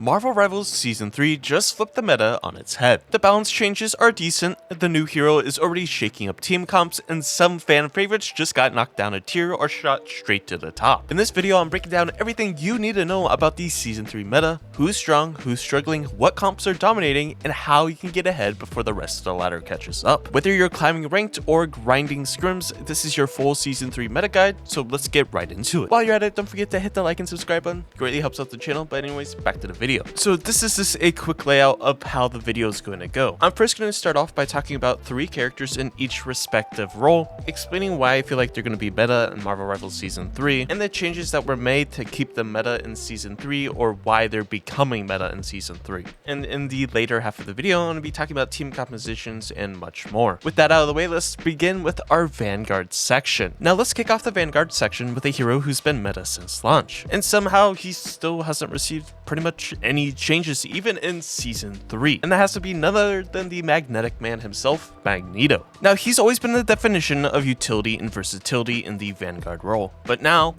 Marvel Rivals Season 3 just flipped the meta on its head. The balance changes are decent, the new hero is already shaking up team comps, and some fan favorites just got knocked down a tier or shot straight to the top. In this video, I'm breaking down everything you need to know about the Season 3 meta, who's strong, who's struggling, what comps are dominating, and how you can get ahead before the rest of the ladder catches up. Whether you're climbing ranked or grinding scrims, this is your full Season 3 meta guide, so let's get right into it. While you're at it, don't forget to hit the like and subscribe button, greatly helps out the channel, but anyways, back to the video. So this is just a quick layout of how the video is going to go. I'm first going to start off by talking about 3 characters in each respective role, explaining why I feel like they're going to be meta in Marvel Rivals Season 3, and the changes that were made to keep them meta in Season 3 or why they're becoming meta in Season 3. And in the later half of the video, I'm going to be talking about team compositions and much more. With that out of the way, let's begin with our Vanguard section. Now let's kick off the Vanguard section with a hero who's been meta since launch, and somehow he still hasn't received pretty much any changes even in Season 3, and that has to be none other than the magnetic man himself, Magneto. Now he's always been the definition of utility and versatility in the Vanguard role, but now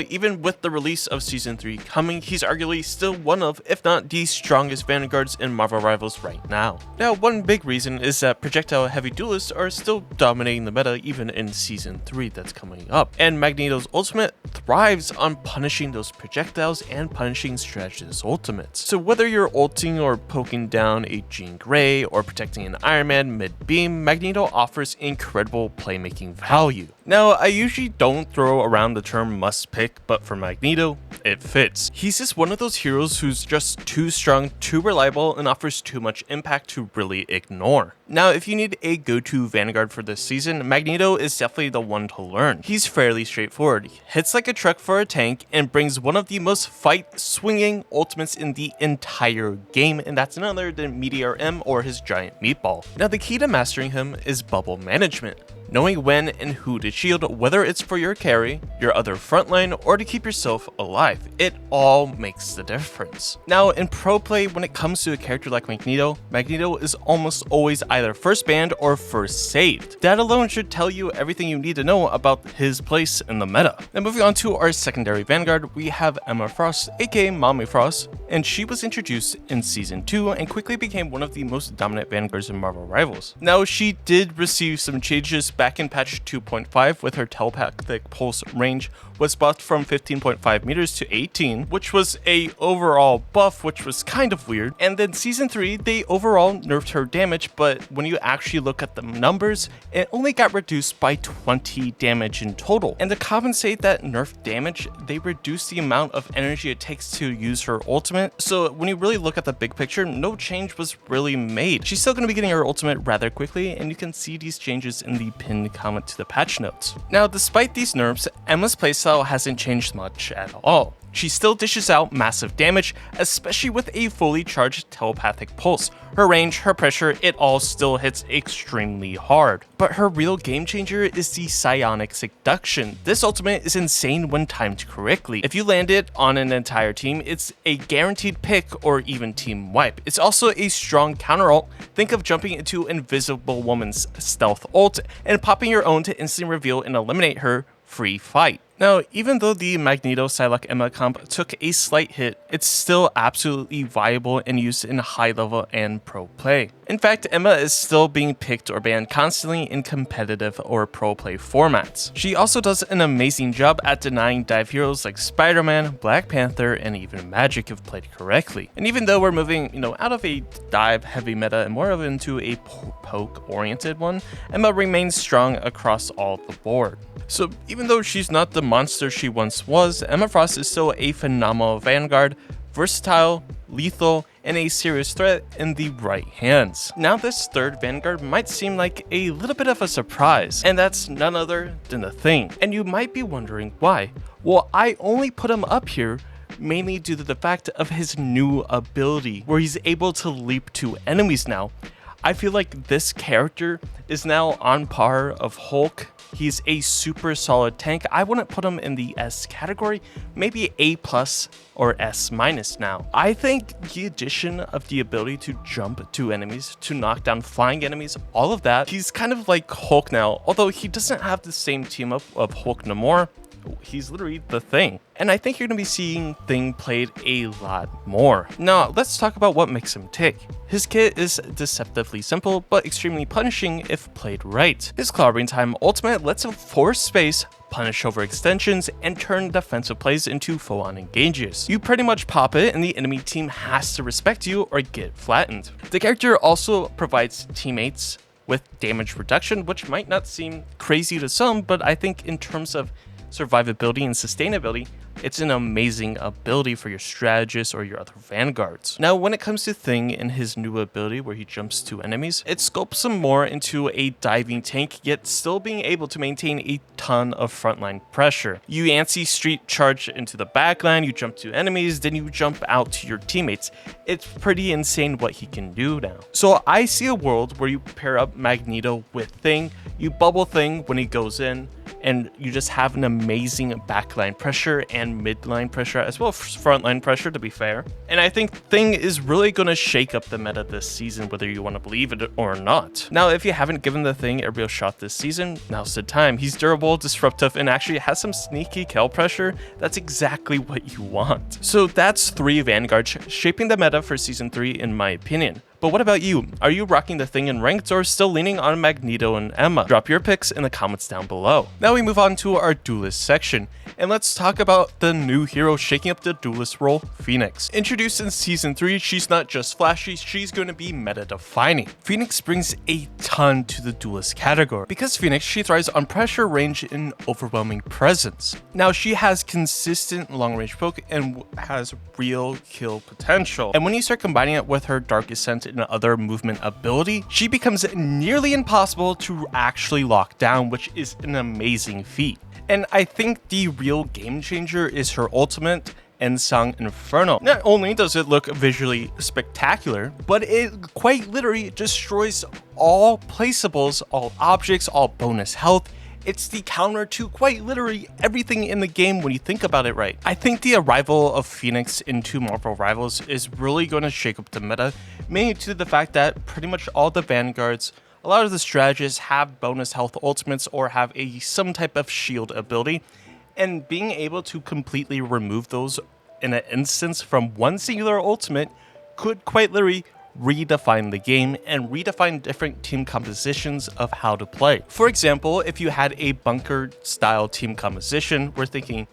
even with the release of Season 3 coming, he's arguably still one of, if not the strongest Vanguards in Marvel Rivals right now. Now one big reason is that projectile heavy duelists are still dominating the meta even in Season 3 that's coming up, and Magneto's ultimate thrives on punishing those projectiles and punishing Strategist ultimates. So whether you're ulting or poking down a Jean Grey or protecting an Iron Man mid-beam, Magneto offers incredible playmaking value. Now, I usually don't throw around the term must pick, but for Magneto, it fits. He's just one of those heroes who's just too strong, too reliable, and offers too much impact to really ignore. Now, if you need a go-to Vanguard for this season, Magneto is definitely the one to learn. He's fairly straightforward, hits like a truck for a tank, and brings one of the most fight-swinging ultimates in the entire game, and that's none other than Meteor M or his giant meatball. Now, the key to mastering him is bubble management. Knowing when and who to shield, whether it's for your carry, your other frontline, or to keep yourself alive. It all makes the difference. Now, in pro play, when it comes to a character like Magneto, Magneto is almost always either first banned or first saved. That alone should tell you everything you need to know about his place in the meta. Now, moving on to our secondary Vanguard, we have Emma Frost, aka Mommy Frost, and she was introduced in Season 2 and quickly became one of the most dominant Vanguards in Marvel Rivals. Now, she did receive some changes back in patch 2.5, with her telepathic pulse range was buffed from 15.5 meters to 18, which was a overall buff, which was kind of weird. And then Season 3, they overall nerfed her damage, but when you actually look at the numbers, it only got reduced by 20 damage in total. And to compensate that nerf damage, they reduced the amount of energy it takes to use her ultimate. So when you really look at the big picture, no change was really made. She's still going to be getting her ultimate rather quickly, and you can see these changes in the pinned comment to the patch notes. Now, despite these nerfs, Emma's playstyle hasn't changed much at all. She still dishes out massive damage, especially with a fully charged telepathic pulse. Her range, her pressure, it all still hits extremely hard. But her real game changer is the psionic seduction. This ultimate is insane when timed correctly. If you land it on an entire team, it's a guaranteed pick or even team wipe. It's also a strong counter ult. Think of jumping into Invisible Woman's stealth ult and popping your own to instantly reveal and eliminate her free fight. Now, even though the Magneto Psylocke Emma comp took a slight hit, it's still absolutely viable and used in high level and pro play. In fact, Emma is still being picked or banned constantly in competitive or pro play formats. She also does an amazing job at denying dive heroes like Spider-Man, Black Panther, and even Magic if played correctly. And even though we're moving, out of a dive heavy meta and more of into a poke oriented one, Emma remains strong across all the board. So even though she's not the monster she once was, Emma Frost is still a phenomenal Vanguard, versatile, lethal, and a serious threat in the right hands. Now this third Vanguard might seem like a little bit of a surprise, and that's none other than the Thing. And you might be wondering why. Well, I only put him up here mainly due to the fact of his new ability, where he's able to leap to enemies now. I feel like this character is now on par of Hulk. He's a super solid tank. I wouldn't put him in the S category, maybe A+ or S- now. I think the addition of the ability to jump to enemies, to knock down flying enemies, all of that, he's kind of like Hulk now, although he doesn't have the same team up of Hulk no more. he's literally the Thing. And I think you're going to be seeing Thing played a lot more. Now, let's talk about what makes him tick. His kit is deceptively simple, but extremely punishing if played right. His Clobbering Time ultimate lets him force space, punish over extensions, and turn defensive plays into full-on engages. You pretty much pop it and the enemy team has to respect you or get flattened. The character also provides teammates with damage reduction, which might not seem crazy to some, but I think in terms of survivability and sustainability, it's an amazing ability for your strategists or your other vanguards. Now, when it comes to Thing and his new ability where he jumps to enemies, it scopes him more into a diving tank, yet still being able to maintain a ton of frontline pressure. You anti-street charge into the backline, you jump to enemies, then you jump out to your teammates. It's pretty insane what he can do now. So I see a world where you pair up Magneto with Thing, you bubble Thing when he goes in, and you just have an amazing backline pressure and midline pressure, as well as frontline pressure, to be fair. And I think Thing is really going to shake up the meta this season, whether you want to believe it or not. Now, if you haven't given the Thing a real shot this season, now's the time. He's durable, disruptive, and actually has some sneaky kill pressure. That's exactly what you want. So that's 3 Vanguards shaping the meta for Season 3 in my opinion. But what about you? Are you rocking the Thing in ranked or still leaning on Magneto and Emma? Drop your picks in the comments down below. Now we move on to our Duelist section, and let's talk about the new hero shaking up the Duelist role, Phoenix. Introduced in Season 3, she's not just flashy, she's going to be meta-defining. Phoenix brings a ton to the Duelist category. Because Phoenix, she thrives on pressure, range, and overwhelming presence. Now she has consistent long-range poke and has real kill potential. And when you start combining it with her Dark Ascent and other movement ability, she becomes nearly impossible to actually lock down, which is an amazing feat. And I think the real game changer is her ultimate, Ensong Inferno. Not only does it look visually spectacular, but it quite literally destroys all placeables, all objects, all bonus health. It's the counter to quite literally everything in the game when you think about it right. I think the arrival of Phoenix into Marvel Rivals is really going to shake up the meta, mainly due to the fact that pretty much all the Vanguards, a lot of the strategists have bonus health ultimates or have some type of shield ability, and being able to completely remove those in an instance from one singular ultimate could quite literally redefine the game and redefine different team compositions of how to play. For example, if you had a bunker style team composition, we're thinking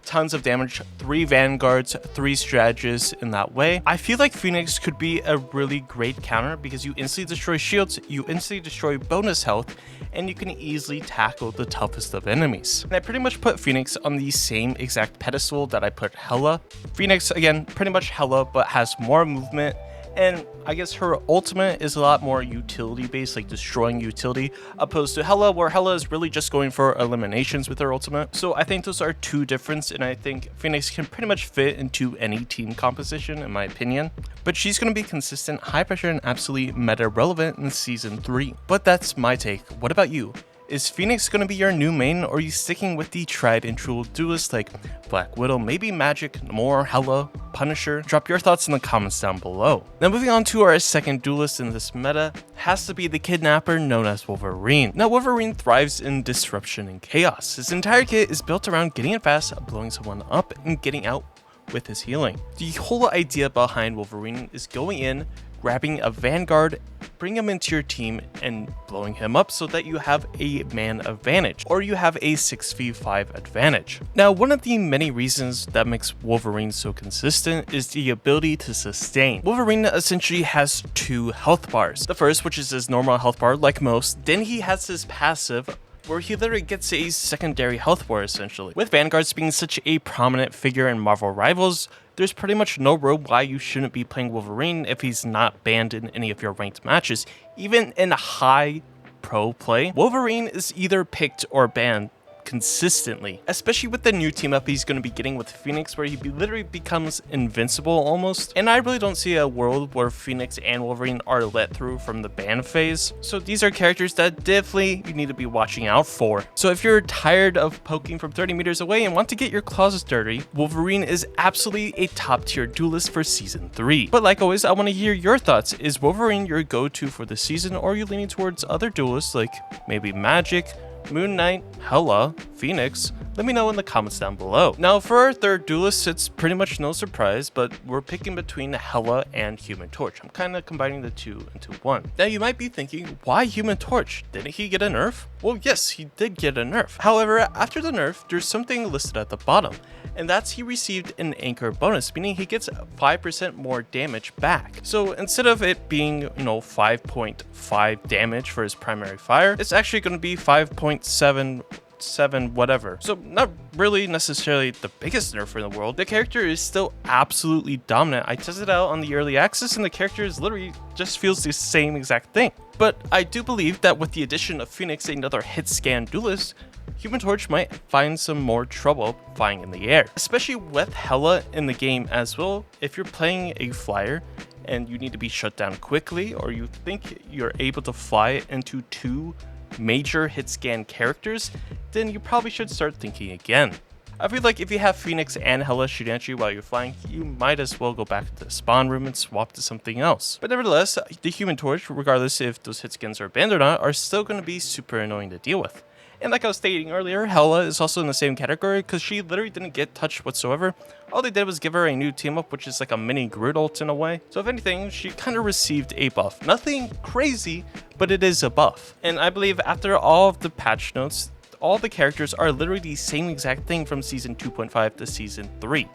tons of damage, 3 Vanguards, 3 strategists in that way. I feel like Phoenix could be a really great counter because you instantly destroy shields, you instantly destroy bonus health, and you can easily tackle the toughest of enemies. And I pretty much put Phoenix on the same exact pedestal that I put Hela. Phoenix, again, pretty much Hela, but has more movement. And I guess her ultimate is a lot more utility based, like destroying utility, opposed to Hela, where Hela is really just going for eliminations with her ultimate. So I think those are 2 different, and I think Phoenix can pretty much fit into any team composition in my opinion. But she's going to be consistent, high pressure, and absolutely meta relevant in Season 3. But that's my take. What about you? Is Phoenix going to be your new main, or are you sticking with the tried and true duelists like Black Widow, maybe Magic, Namor, Hela, Punisher? Drop your thoughts in the comments down below. Now moving on to our second duelist in this meta, has to be the kidnapper known as Wolverine. Now Wolverine thrives in disruption and chaos. His entire kit is built around getting in fast, blowing someone up, and getting out with his healing. The whole idea behind Wolverine is going in, grabbing a Vanguard, bring him into your team, and blowing him up so that you have a man advantage, or you have a 6v5 advantage. Now, one of the many reasons that makes Wolverine so consistent is the ability to sustain. Wolverine essentially has 2 health bars. The first, which is his normal health bar like most, then he has his passive, where he literally gets a secondary health bar essentially. With Vanguards being such a prominent figure in Marvel Rivals, there's pretty much no room why you shouldn't be playing Wolverine if he's not banned in any of your ranked matches. Even in high pro play, Wolverine is either picked or banned consistently, especially with the new team up he's going to be getting with Phoenix, where he literally becomes invincible almost. And I really don't see a world where Phoenix and Wolverine are let through from the ban phase. So these are characters that definitely you need to be watching out for. So if you're tired of poking from 30 meters away and want to get your claws dirty, Wolverine is absolutely a top tier duelist for Season 3. But like always, I want to hear your thoughts. Is Wolverine your go-to for the season, or are you leaning towards other duelists like maybe Magic, Moon Knight, Hela, Phoenix? Let me know in the comments down below. Now for our third duelist, it's pretty much no surprise, but we're picking between Hela and Human Torch. I'm kind of combining the two into one. Now you might be thinking, why Human Torch? Didn't he get a nerf? Well, yes, he did get a nerf. However, after the nerf, there's something listed at the bottom, and that's he received an anchor bonus, meaning he gets 5% more damage back. So instead of it being, 5.5 damage for his primary fire, it's actually going to be 5.7 whatever. So not really necessarily the biggest nerf in the world. The character is still absolutely dominant. I tested it out on the early access and the character is literally just feels the same exact thing. But I do believe that with the addition of Phoenix, another hit scan duelist, Human Torch might find some more trouble flying in the air, especially with Hela in the game as well. If you're playing a flyer and you need to be shut down quickly, or you think you're able to fly into two major hit scan characters, then you probably should start thinking again. I feel like if you have Phoenix and Hela shooting at you while you're flying, you might as well go back to the spawn room and swap to something else. But nevertheless, the Human Torch, regardless if those hit scans are banned or not, are still going to be super annoying to deal with. And like I was stating earlier, Hela is also in the same category because she literally didn't get touched whatsoever. All they did was give her a new team up, which is like a mini Groot ult in a way. So if anything, she kind of received a buff. Nothing crazy, but it is a buff. And I believe after all of the patch notes, all the characters are literally the same exact thing from Season 2.5 to Season 3.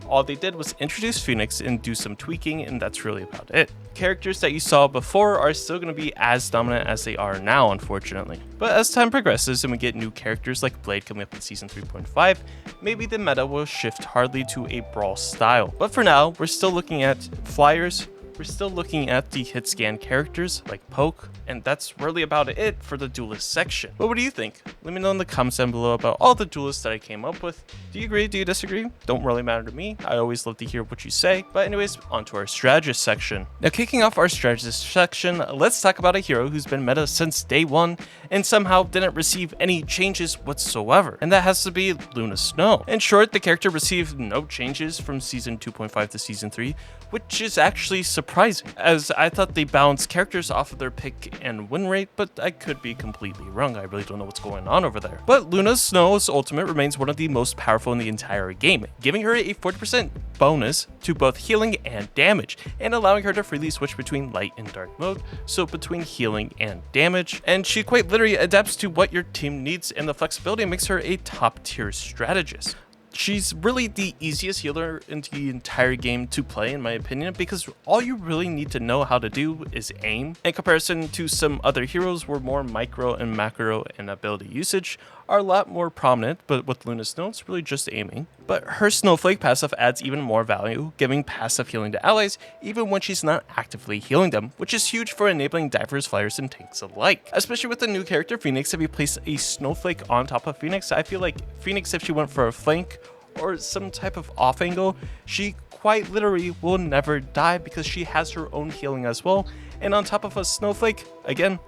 All they did was introduce Phoenix and do some tweaking, and that's really about it. Characters that you saw before are still going to be as dominant as they are now, unfortunately. But as time progresses and we get new characters like Blade coming up in Season 3.5, maybe the meta will shift hardly to a brawl style. But for now, we're still looking at flyers, we're still looking at the hit scan characters like Poke, and that's really about it for the duelist section. But what do you think? Let me know in the comments down below about all the duelists that I came up with. Do you agree? Do you disagree? Don't really matter to me. I always love to hear what you say. But anyways, on to our strategist section. Now kicking off our strategist section, let's talk about a hero who's been meta since day one and somehow didn't receive any changes whatsoever. And that has to be Luna Snow. In short, the character received no changes from Season 2.5 to Season 3, which is actually surprising, as I thought they balanced characters off of their pick and win rate, but I could be completely wrong. I really don't know what's going on over there. But Luna Snow's ultimate remains one of the most powerful in the entire game, giving her a 40% bonus to both healing and damage, and allowing her to freely switch between light and dark mode, so between healing and damage. And she quite literally adapts to what your team needs, and the flexibility makes her a top tier strategist. She's really the easiest healer in the entire game to play, in my opinion, because all you really need to know how to do is aim. In comparison to some other heroes where more micro and macro and ability usage are a lot more prominent, but with Luna Snow, it's really just aiming. But her Snowflake passive adds even more value, giving passive healing to allies even when she's not actively healing them, which is huge for enabling divers, flyers, and tanks alike. Especially with the new character Phoenix, if you place a Snowflake on top of Phoenix, I feel like Phoenix, if she went for a flank or some type of off angle, she quite literally will never die because she has her own healing as well. And on top of a Snowflake, again,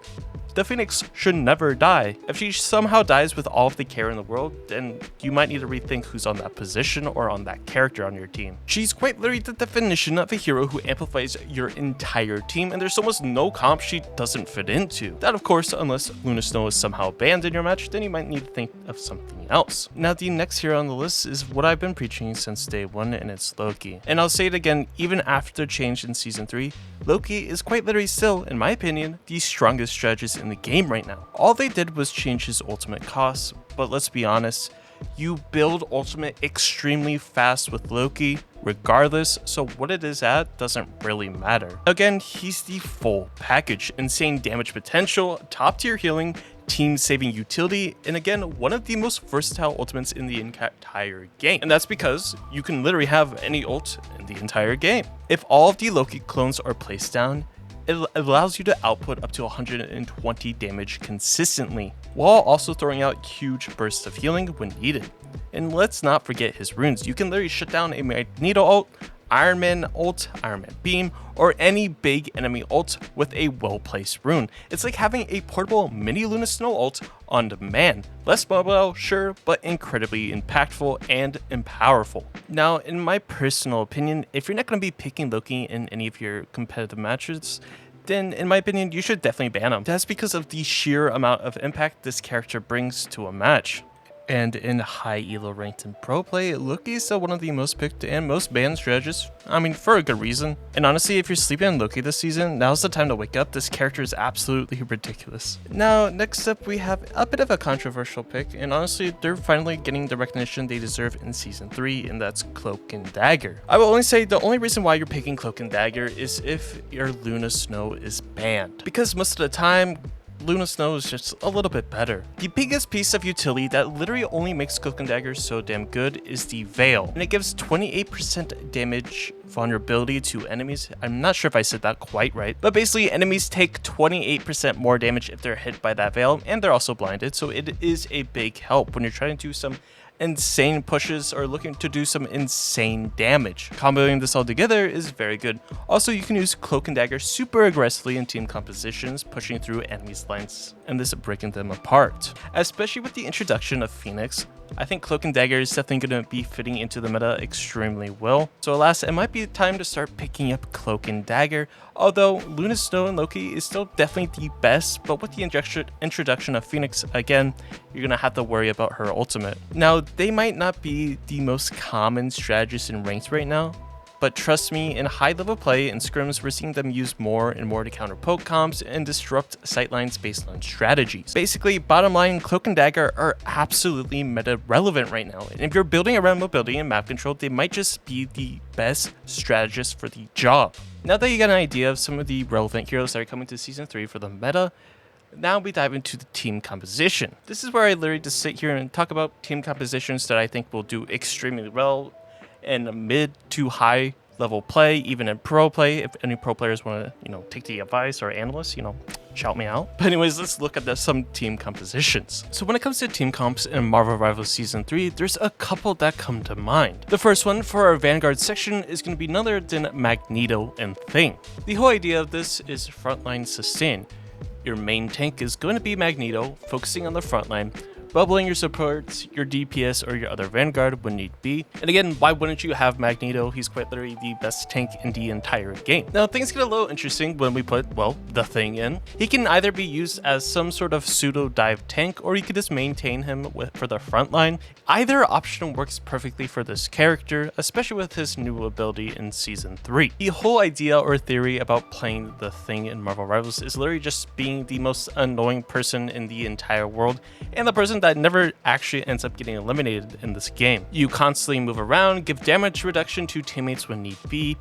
the Phoenix should never die. If she somehow dies with all of the care in the world, then you might need to rethink who's on that position or on that character on your team. She's quite literally the definition of a hero who amplifies your entire team, and there's almost no comp she doesn't fit into. That, of course, unless Luna Snow is somehow banned in your match, then you might need to think of something else. Now, the next hero on the list is what I've been preaching since day one, and it's Loki. And I'll say it again, even after the change in Season 3, Loki is quite literally still, in my opinion, the strongest strategist in the game right now. All they did was change his ultimate cost, but let's be honest, you build ultimate extremely fast with Loki regardless, so what it is at doesn't really matter. Again, he's the full package: insane damage potential, top tier healing, team saving utility, and again, one of the most versatile ultimates in the entire game. And that's because you can literally have any ult in the entire game. If all of the Loki clones are placed down, it allows you to output up to 120 damage consistently, while also throwing out huge bursts of healing when needed. And let's not forget his runes. You can literally shut down a Magneto ult, Iron Man ult, Iron Man beam, or any big enemy ult with a well-placed rune. It's like having a portable mini Luna Snow ult on demand. Less mobile, sure, but incredibly impactful and powerful. Now, in my personal opinion, if you're not going to be picking Loki in any of your competitive matches, then in my opinion, you should definitely ban him. That's because of the sheer amount of impact this character brings to a match. And in high elo ranked and pro play, Loki is still one of the most picked and most banned strategists. I mean, for a good reason. And honestly, if you're sleeping on Loki this season, now's the time to wake up. This character is absolutely ridiculous. Now, next up, we have a bit of a controversial pick, and honestly, they're finally getting the recognition they deserve in Season 3, and that's Cloak and Dagger. I will only say the only reason why you're picking Cloak and Dagger is if your Luna Snow is banned. Because most of the time, Luna Snow is just a little bit better. The biggest piece of utility that literally only makes Cloak and Dagger so damn good is the Veil, and it gives 28% damage vulnerability to enemies. I'm not sure if I said that quite right, but basically enemies take 28% more damage if they're hit by that Veil, and they're also blinded, so it is a big help when you're trying to do some insane pushes or looking to do some insane damage. Comboing this all together is very good. Also, you can use Cloak and Dagger super aggressively in team compositions, pushing through enemies' lines and this breaking them apart. Especially with the introduction of Phoenix, I think Cloak and Dagger is definitely going to be fitting into the meta extremely well. So alas, it might be time to start picking up Cloak and Dagger, although Luna Snow and Loki is still definitely the best, but with the introduction of Phoenix, again, you're going to have to worry about her ultimate. Now, they might not be the most common strategists in ranked right now, but trust me, in high level play and scrims, we're seeing them use more and more to counter poke comps and disrupt sightlines based on strategies. Basically, bottom line, Cloak and Dagger are absolutely meta relevant right now. And if you're building around mobility and map control, they might just be the best strategist for the job. Now that you got an idea of some of the relevant heroes that are coming to Season 3 for the meta, now we dive into the team composition. This is where I literally just sit here and talk about team compositions that I think will do extremely well in mid to high level play, even in pro play. If any pro players want to, take the advice, or analysts, shout me out. But anyways, let's look at some team compositions. So when it comes to team comps in Marvel Rivals Season 3, there's a couple that come to mind. The first one for our Vanguard section is going to be none other than Magneto and Thing. The whole idea of this is frontline sustain. Your main tank is going to be Magneto, focusing on the frontline, bubbling your supports, your DPS, or your other Vanguard when need be. And again, why wouldn't you have Magneto? He's quite literally the best tank in the entire game. Now, things get a little interesting when we put, well, the Thing in. He can either be used as some sort of pseudo dive tank, or you could just maintain him for the front line. Either option works perfectly for this character, especially with his new ability in Season 3. The whole idea or theory about playing the Thing in Marvel Rivals is literally just being the most annoying person in the entire world, and the person that never actually ends up getting eliminated in this game. You constantly move around, give damage reduction to teammates when need be,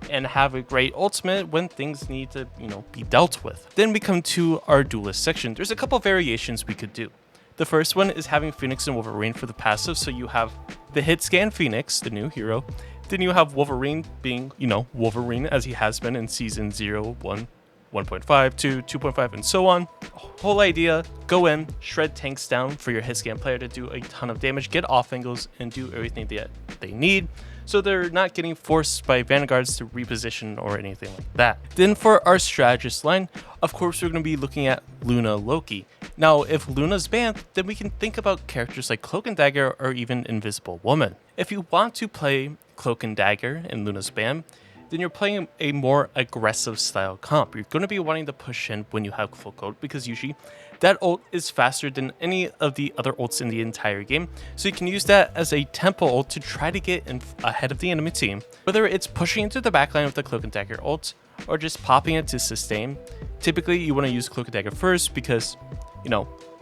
and have a great ultimate when things need to, be dealt with. Then we come to our Duelist section. There's a couple variations we could do. The first one is having Phoenix and Wolverine for the passive, so you have the hit scan Phoenix, the new hero. Then you have Wolverine being, Wolverine as he has been in Season 0, 1, 1.5, 2, 2.5, and so on. Whole idea, go in, shred tanks down for your hit scan player to do a ton of damage, get off angles, and do everything that they need, so they're not getting forced by Vanguards to reposition or anything like that. Then for our strategist line, of course we're going to be looking at Luna Loki. Now, if Luna's banned, then we can think about characters like Cloak and Dagger or even Invisible Woman. If you want to play Cloak and Dagger and Luna's banned, then you're playing a more aggressive style comp. You're going to be wanting to push in when you have full ult, because usually that ult is faster than any of the other ults in the entire game. So you can use that as a tempo ult to try to get in ahead of the enemy team. Whether it's pushing into the backline with the Cloak and Dagger ult or just popping it to sustain, typically you want to use Cloak and Dagger first because,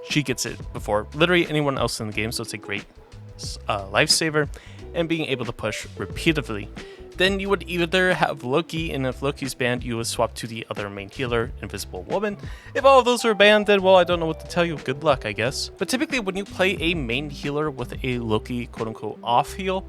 she gets it before literally anyone else in the game. So it's a great lifesaver and being able to push repeatedly. Then you would either have Loki, and if Loki's banned, you would swap to the other main healer, Invisible Woman. If all of those are banned, then, well, I don't know what to tell you. Good luck, I guess. But typically, when you play a main healer with a Loki, quote-unquote, off heal,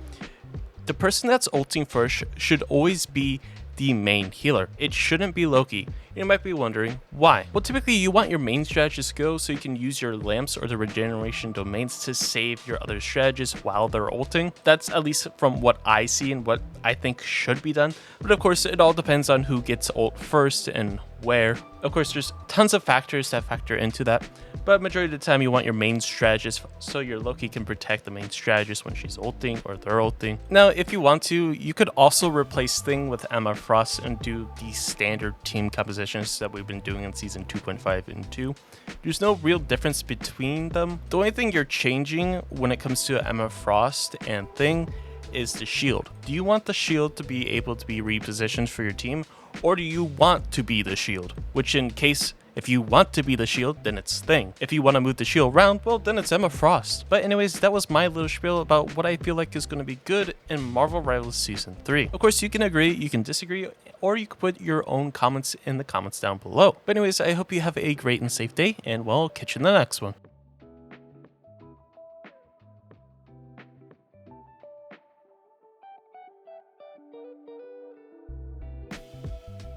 the person that's ulting first should always be the main healer. It shouldn't be Loki. You might be wondering why. Well, typically you want your main strategist to go so you can use your lamps or the regeneration domains to save your other strategists while they're ulting. That's at least from what I see and what I think should be done. But of course, it all depends on who gets ult first and where. Of course, there's tons of factors that factor into that, but majority of the time you want your main strategist so your Loki can protect the main strategist when she's ulting or they're ulting. Now, if you want to, you could also replace Thing with Emma Frost and do the standard team compositions that we've been doing in season 2.5 and 2. There's no real difference between them. The only thing you're changing when it comes to Emma Frost and Thing is the shield. Do you want the shield to be able to be repositioned for your team, or do you want to be the shield? Which in case, if you want to be the shield, then it's Thing. If you want to move the shield around, well, then it's Emma Frost. But anyways, that was my little spiel about what I feel like is going to be good in Marvel Rivals Season 3. Of course, you can agree, you can disagree, or you can put your own comments in the comments down below. But anyways, I hope you have a great and safe day, and well, catch you in the next one.